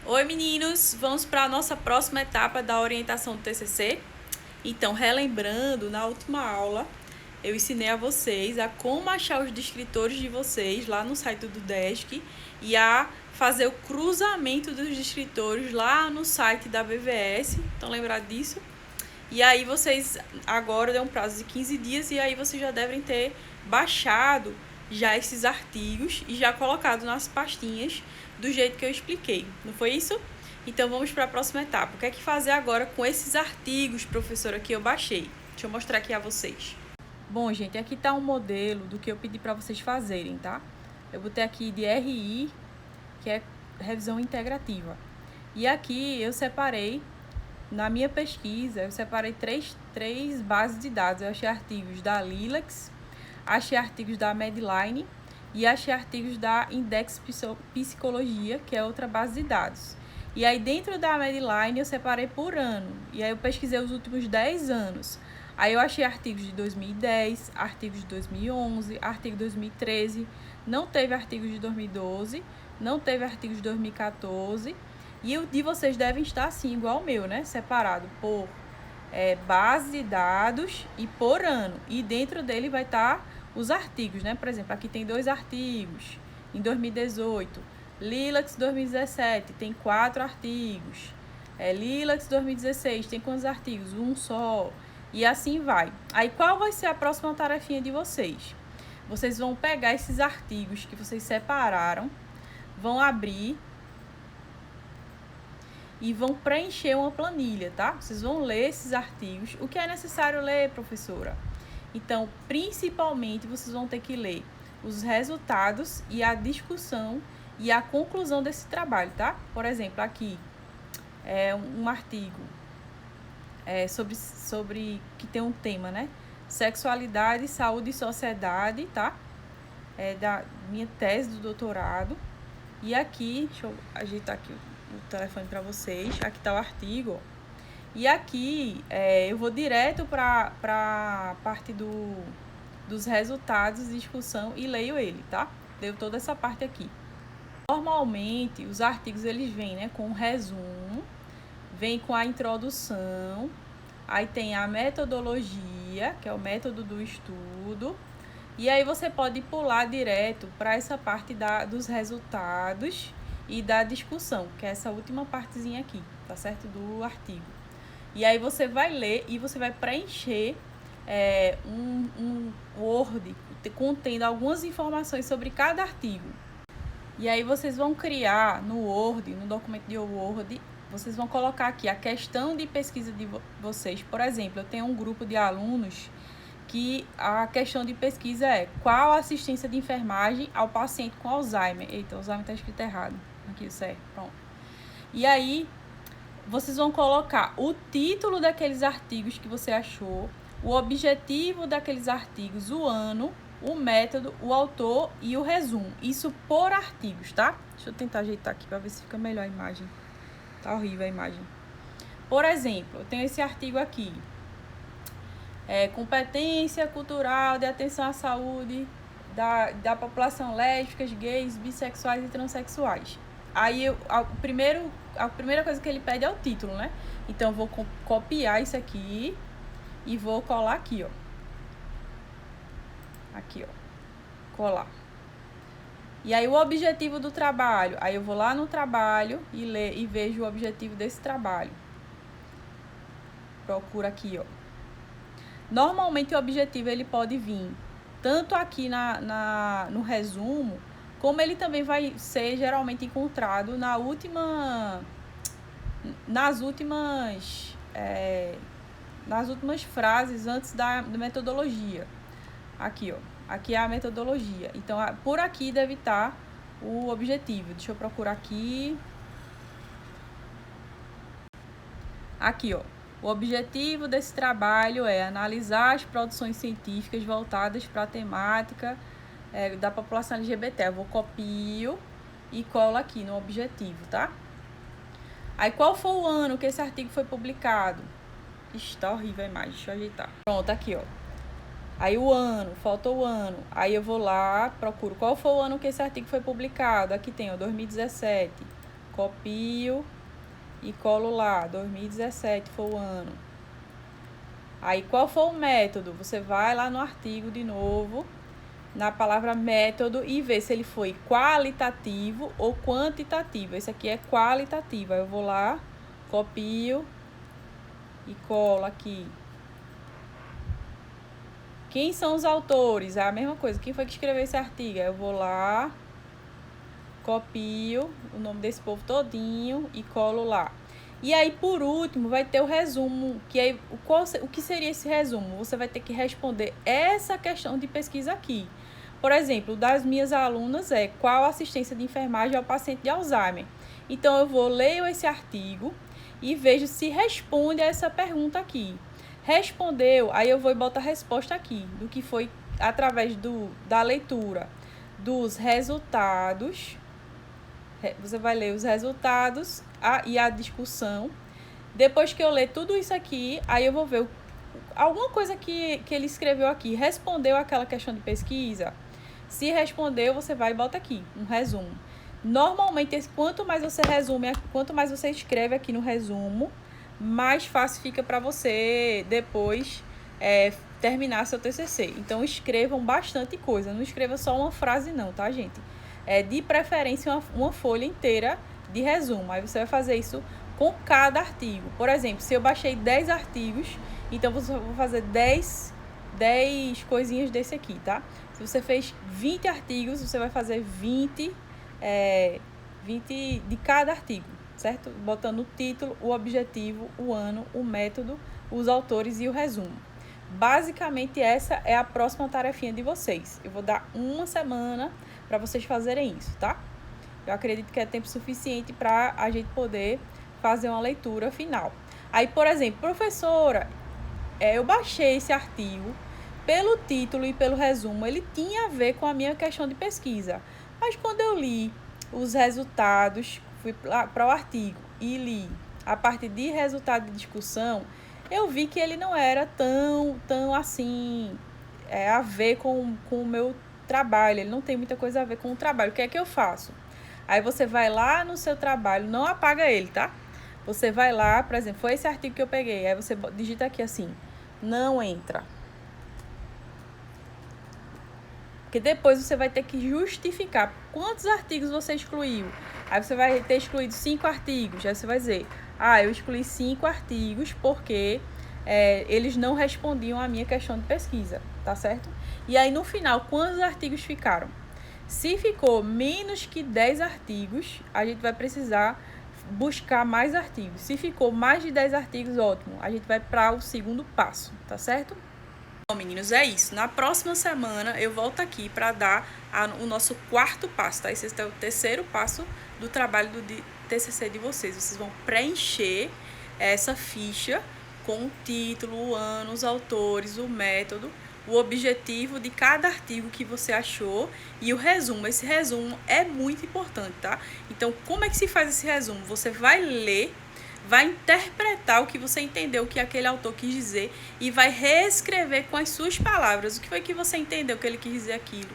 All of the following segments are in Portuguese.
Oi meninos, vamos para a nossa próxima etapa da orientação do TCC. Então, relembrando, na última aula eu ensinei a vocês a como achar os descritores de vocês lá no site do Desk e a fazer o cruzamento dos descritores lá no site da BVS. Estão lembrados disso? E aí vocês agora deu um prazo de 15 dias e aí vocês já devem ter baixado já esses artigos e já colocado nas pastinhas do jeito que eu expliquei. Não foi isso? Então vamos para a próxima etapa. O que é que fazer agora com esses artigos, professora, que eu baixei? Deixa eu mostrar aqui a vocês. Bom, gente, aqui está um modelo do que eu pedi para vocês fazerem, tá? Eu botei aqui de RI, que é revisão integrativa. E aqui eu separei, na minha pesquisa, eu separei três bases de dados. Eu achei artigos da Lilacs, achei artigos da Medline e achei artigos da Index Psicologia, que é outra base de dados. E aí dentro da Medline eu separei por ano, e aí eu pesquisei os últimos 10 anos. Aí eu achei artigos de 2010, artigos de 2011, artigo de 2013, não teve artigos de 2012, não teve artigos de 2014, e o de vocês devem estar assim, igual o meu, né? Separado por base de dados e por ano. E dentro dele vai estar os artigos, né? Por exemplo, aqui tem 2 artigos em 2018. Lilacs 2017 tem 4 artigos. Lilacs 2016 tem quantos artigos? Um só. E assim vai. Aí qual vai ser a próxima tarefinha de vocês? Vocês vão pegar esses artigos que vocês separaram, vão abrir e vão preencher uma planilha, tá? Vocês vão ler esses artigos. O que é necessário ler, professora? Então, principalmente, vocês vão ter que ler os resultados e a discussão e a conclusão desse trabalho, tá? Por exemplo, aqui é um artigo sobre que tem um tema, né? Sexualidade, saúde e sociedade, tá? É da minha tese do doutorado. E aqui, deixa eu ajeitar aqui o telefone para vocês. Aqui tá o artigo. E aqui eu vou direto para a parte dos resultados de discussão e leio ele, tá? Leio toda essa parte aqui. Normalmente, os artigos eles vêm, né, com um resumo, vem com a introdução, aí tem a metodologia, que é o método do estudo, e aí você pode pular direto para essa parte dos resultados e da discussão, que é essa última partezinha aqui, tá certo? Do artigo. E aí você vai ler e você vai preencher um Word contendo algumas informações sobre cada artigo. E aí vocês vão criar no Word, no documento de Word, vocês vão colocar aqui a questão de pesquisa de vocês. Por exemplo, eu tenho um grupo de alunos que a questão de pesquisa é qual a assistência de enfermagem ao paciente com Alzheimer. Eita, Alzheimer está escrito errado. Aqui, certo, pronto. E aí, vocês vão colocar o título daqueles artigos que você achou, o objetivo daqueles artigos, o ano, o método, o autor e o resumo. Isso por artigos, tá? Deixa eu tentar ajeitar aqui para ver se fica melhor a imagem. Tá horrível a imagem. Por exemplo, eu tenho esse artigo aqui. Competência cultural de atenção à saúde da população lésbicas, gays, bissexuais e transexuais. Aí a primeira coisa que ele pede é o título, né? Então eu vou copiar isso aqui e vou colar aqui, ó. Aqui, ó. Colar. E aí o objetivo do trabalho, aí eu vou lá no trabalho e ler e vejo o objetivo desse trabalho. Procura aqui, ó. Normalmente o objetivo ele pode vir tanto aqui no resumo, como ele também vai ser geralmente encontrado nas últimas frases antes da metodologia. Aqui, ó. Aqui é a metodologia. Então, por aqui deve estar o objetivo. Deixa eu procurar aqui. Aqui, ó. O objetivo desse trabalho é analisar as produções científicas voltadas para a temática da população LGBT. Eu vou copio e colo aqui no objetivo, tá? Aí, qual foi o ano que esse artigo foi publicado? Está horrível a imagem, deixa eu ajeitar. Pronto, aqui, ó. Aí o ano, falta o ano. Aí eu vou lá, procuro qual foi o ano que esse artigo foi publicado. Aqui tem, ó, 2017. copio e colo lá. 2017 foi o ano. Aí, qual foi o método? Você vai lá no artigo de novo, na palavra método, e vê se ele foi qualitativo ou quantitativo. Esse aqui é qualitativo. Aí eu vou lá, copio e colo aqui. Quem são os autores? É a mesma coisa. Quem foi que escreveu esse artigo? Aí eu vou lá, copio o nome desse povo todinho e colo lá. E aí, por último, vai ter o resumo, que aí, o que seria esse resumo? Você vai ter que responder essa questão de pesquisa aqui. Por exemplo, das minhas alunas é qual assistência de enfermagem ao paciente de Alzheimer. Então, eu vou ler esse artigo e vejo se responde a essa pergunta aqui. Respondeu, aí eu vou e boto a resposta aqui, do que foi através da leitura dos resultados. Você vai ler os resultados e a discussão. Depois que eu ler tudo isso aqui, aí eu vou ver alguma coisa que ele escreveu aqui. Respondeu aquela questão de pesquisa? Se respondeu, você vai e bota aqui um resumo. Normalmente, quanto mais você resume, quanto mais você escreve aqui no resumo, mais fácil fica para você depois terminar seu TCC. Então, escrevam bastante coisa. Não escreva só uma frase não, tá, gente? De preferência uma folha inteira de resumo. Aí você vai fazer isso com cada artigo. Por exemplo, se eu baixei 10 artigos, então eu vou fazer 10 coisinhas desse aqui, tá? Se você fez 20 artigos, você vai fazer 20 de cada artigo, certo? Botando o título, o objetivo, o ano, o método, os autores e o resumo. Basicamente, essa é a próxima tarefinha de vocês. Eu vou dar uma semana para vocês fazerem isso, tá? Eu acredito que é tempo suficiente para a gente poder fazer uma leitura final. Aí, por exemplo, professora, eu baixei esse artigo, pelo título e pelo resumo, ele tinha a ver com a minha questão de pesquisa. Mas quando eu li os resultados, fui para o artigo e li a partir de resultado de discussão, eu vi que ele não era tão assim, a ver com o meu trabalho. Ele não tem muita coisa a ver com o trabalho. O que é que eu faço? Aí você vai lá no seu trabalho, não apaga ele, tá? Você vai lá, por exemplo, foi esse artigo que eu peguei. Aí você digita aqui assim, não entra. Porque depois você vai ter que justificar quantos artigos você excluiu. Aí você vai ter excluído 5 artigos. Aí você vai dizer, eu excluí 5 artigos porque eles não respondiam à minha questão de pesquisa, tá certo? E aí no final, quantos artigos ficaram? Se ficou menos que 10 artigos, a gente vai precisar buscar mais artigos. Se ficou mais de 10 artigos, ótimo. A gente vai para o segundo passo, tá certo? Bom, meninos, é isso. Na próxima semana eu volto aqui para dar o nosso quarto passo, tá? Esse é o terceiro passo do trabalho do TCC de vocês. Vocês vão preencher essa ficha com o título, o ano, os autores, o método, o objetivo de cada artigo que você achou e o resumo. Esse resumo é muito importante, tá? Então, como é que se faz esse resumo? Você vai ler, vai interpretar o que você entendeu que aquele autor quis dizer e vai reescrever com as suas palavras. O que foi que você entendeu que ele quis dizer aquilo?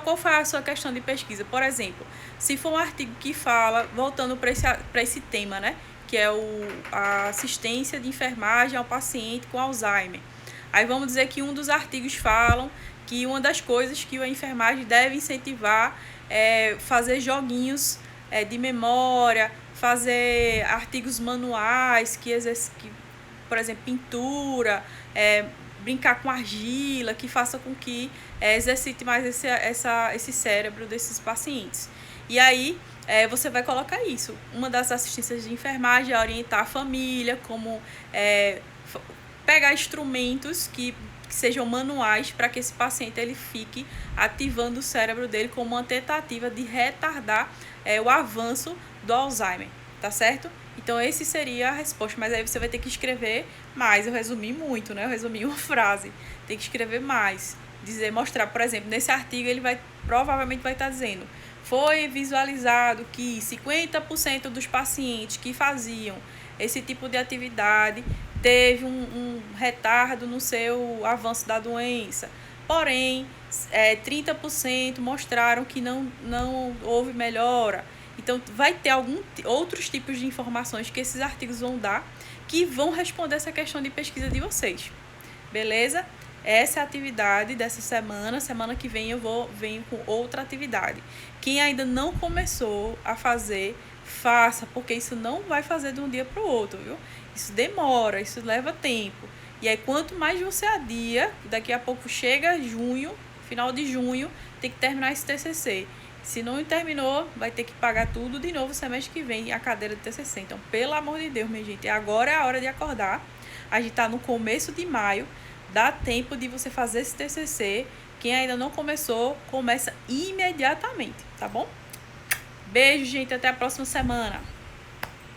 Qual foi a sua questão de pesquisa? Por exemplo, se for um artigo que fala, voltando para esse tema, né? Que é a assistência de enfermagem ao paciente com Alzheimer. Aí vamos dizer que um dos artigos falam que uma das coisas que a enfermagem deve incentivar é fazer joguinhos de memória, fazer artigos manuais, por exemplo, pintura, brincar com argila, que faça com que exercite mais esse cérebro desses pacientes. E aí, você vai colocar isso. Uma das assistências de enfermagem é orientar a família, como pegar instrumentos que sejam manuais para que esse paciente ele fique ativando o cérebro dele como uma tentativa de retardar o avanço do Alzheimer, tá certo? Então, esse seria a resposta, mas aí você vai ter que escrever mais. Eu resumi muito, né? Eu resumi uma frase. Tem que escrever mais. Mostrar, por exemplo, nesse artigo ele provavelmente vai estar dizendo: foi visualizado que 50% dos pacientes que faziam esse tipo de atividade teve um retardo no seu avanço da doença. Porém, 30% mostraram que não houve melhora. Então, vai ter outros tipos de informações que esses artigos vão dar, que vão responder essa questão de pesquisa de vocês. Beleza? Essa é a atividade dessa semana. Semana que vem eu venho com outra atividade. Quem ainda não começou a fazer, faça, porque isso não vai fazer de um dia para o outro, viu? Isso demora, isso leva tempo. E aí, quanto mais você adia, daqui a pouco chega junho, final de junho, tem que terminar esse TCC. Se não terminou, vai ter que pagar tudo de novo semestre que vem, a cadeira de TCC. Então, pelo amor de Deus, minha gente, agora é a hora de acordar. A gente tá no começo de maio, dá tempo de você fazer esse TCC. Quem ainda não começou, começa imediatamente, tá bom? Beijo, gente, até a próxima semana.